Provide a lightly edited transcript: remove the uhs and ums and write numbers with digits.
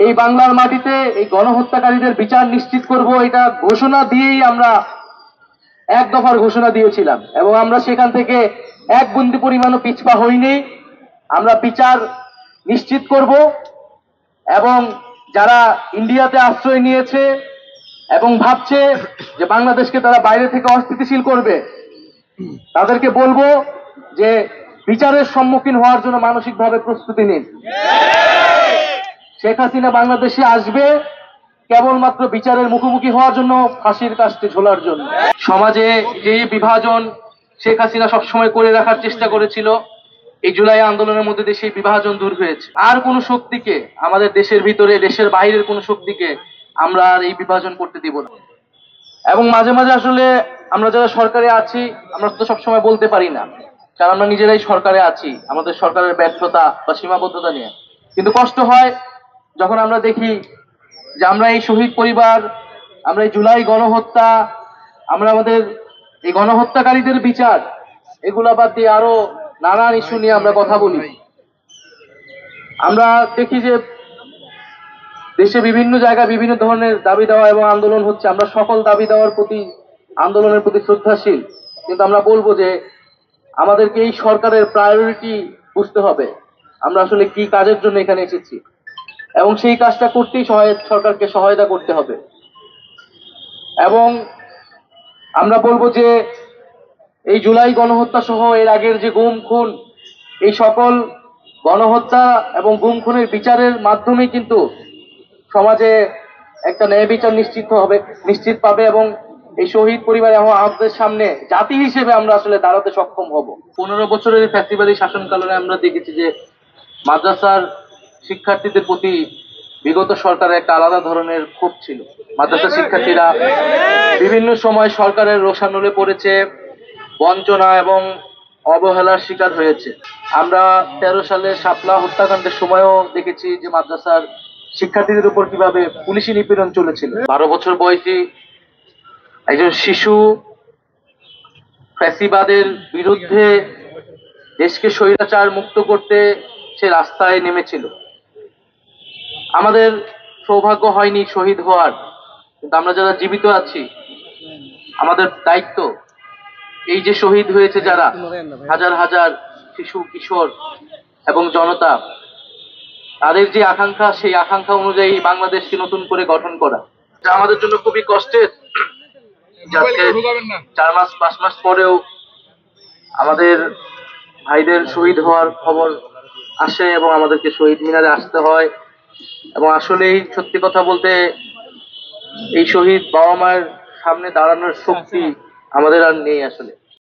এই বাংলার মাটিতে এই গণহত্যাকারীদের বিচার নিশ্চিত করব, এটা ঘোষণা দিয়েই আমরা এক দফার ঘোষণা দিয়েছিলাম এবং আমরা সেখান থেকে এক বিন্দু পরিমাণও পিছপা হইনি। আমরা বিচার নিশ্চিত করব এবং যারা ইন্ডিয়াতে আশ্রয় নিয়েছে এবং ভাবছে যে বাংলাদেশকে তারা বাইরে থেকে অস্থিতিশীল করবে, তাদেরকে বলবো যে বিচারের সম্মুখীন হওয়ার জন্য মানসিকভাবে প্রস্তুতি নিন। শেখ হাসিনা বাংলাদেশে আসবে কেবলমাত্র বিচারের মুখোমুখি হওয়ার জন্য, ফাঁসির কাস্টে ঝোলার জন্য। সমাজে যে বিভাজন শেখ হাসিনা সবসময় করে রাখার চেষ্টা করেছিল, এই জুলাই আন্দোলনের মধ্যে দিয়ে সেই বিভাজন দূর হয়েছে। আর কোন শক্তিকে, আমাদের দেশের ভিতরে দেশের বাইরের কোন শক্তিকে আমরা আর এই বিভাজন করতে দিব না। এবং মাঝে মাঝে আসলে আমরা যারা সরকারে আছি, আমরা তো সবসময় বলতে পারি না, কারণ আমরা নিজেরাই সরকারে আছি, আমাদের সরকারের ব্যর্থতা বা সীমাবদ্ধতা নিয়ে। কিন্তু কষ্ট হয় যখন আমরা দেখি যে আমরা এই শহীদ পরিবার, আমরা এই জুলাই গণহত্যা, আমরা আমাদের এই গণহত্যাকারীদের বিচার, এগুলা বাদ দিয়ে আরো নানান ইস্যু নিয়ে আমরা কথা বলি। আমরা দেখি যে দেশে বিভিন্ন জায়গায় বিভিন্ন ধরনের দাবি দেওয়া এবং আন্দোলন হচ্ছে। আমরা সকল দাবি দেওয়ার প্রতি, আন্দোলনের প্রতি শ্রদ্ধাশীল, কিন্তু আমরা বলবো যে আমাদেরকে এই সরকারের প্রায়োরিটি বুঝতে হবে, আমরা আসলে কি কাজের জন্য এখানে এসেছি এবং সেই কাজটা করতেই সরকারকে সহায়তা করতে হবে। এবং আমরা বলবো যে এই জুলাই গণহত্যা সহ এর আগের যে গুম খুন, এই সকল গণহত্যা এবং গুম খুনের বিচারের মাধ্যমে কিন্তু সমাজে একটা ন্যায় বিচার নিশ্চিত পাবে এবং এই শহীদ পরিবার এবং আহতদের সামনে জাতি হিসেবে আমরা আসলে দাঁড়াতে সক্ষম হব। 15 বছরের ফ্যাসিবাদী শাসনকালে আমরা দেখেছি যে মাদ্রাসার শিক্ষার্থীদের প্রতি বিগত সরকারের একটা আলাদা ধরনের ক্ষোভ ছিল। মাদ্রাসা শিক্ষার্থীরা বিভিন্ন সময় সরকারের রোষানলে পড়েছে, বঞ্চনা এবং অবহেলার শিকার হয়েছে। আমরা 13 সালে শাপলা হত্যাকাণ্ডের সময়ও দেখেছি যে মাদ্রাসার শিক্ষার্থীদের উপর কিভাবে পুলিশি নিপীড়ন চলেছিল। 12 বছর বয়সী একজন শিশু ফ্যাসিবাদের বিরুদ্ধে দেশকে স্বৈরাচার মুক্ত করতে সে রাস্তায় নেমেছিল। আমাদের সৌভাগ্য হয়নি শহীদ হওয়ার, কিন্তু আমরা যারা জীবিত আছি, আমাদের দায়িত্ব এই যে শহীদ হয়েছে যারা হাজার হাজার শিশু, কিশোর এবং জনতা, তাদের যে আকাঙ্ক্ষা, সেই আকাঙ্ক্ষা অনুযায়ী বাংলাদেশকে নতুন করে গঠন করা, যা আমাদের জন্য খুবই কষ্টের। 4 মাস 5 মাস পরেও আমাদের ভাইদের শহীদ হওয়ার খবর আসে এবং আমাদেরকে শহীদ মিনারে আসতে হয়। এবং আসলেই সত্যি কথা বলতে এই শহীদ বাবা মায়ের সামনে দাঁড়ানোর শক্তি আমাদের আর নেই আসলে।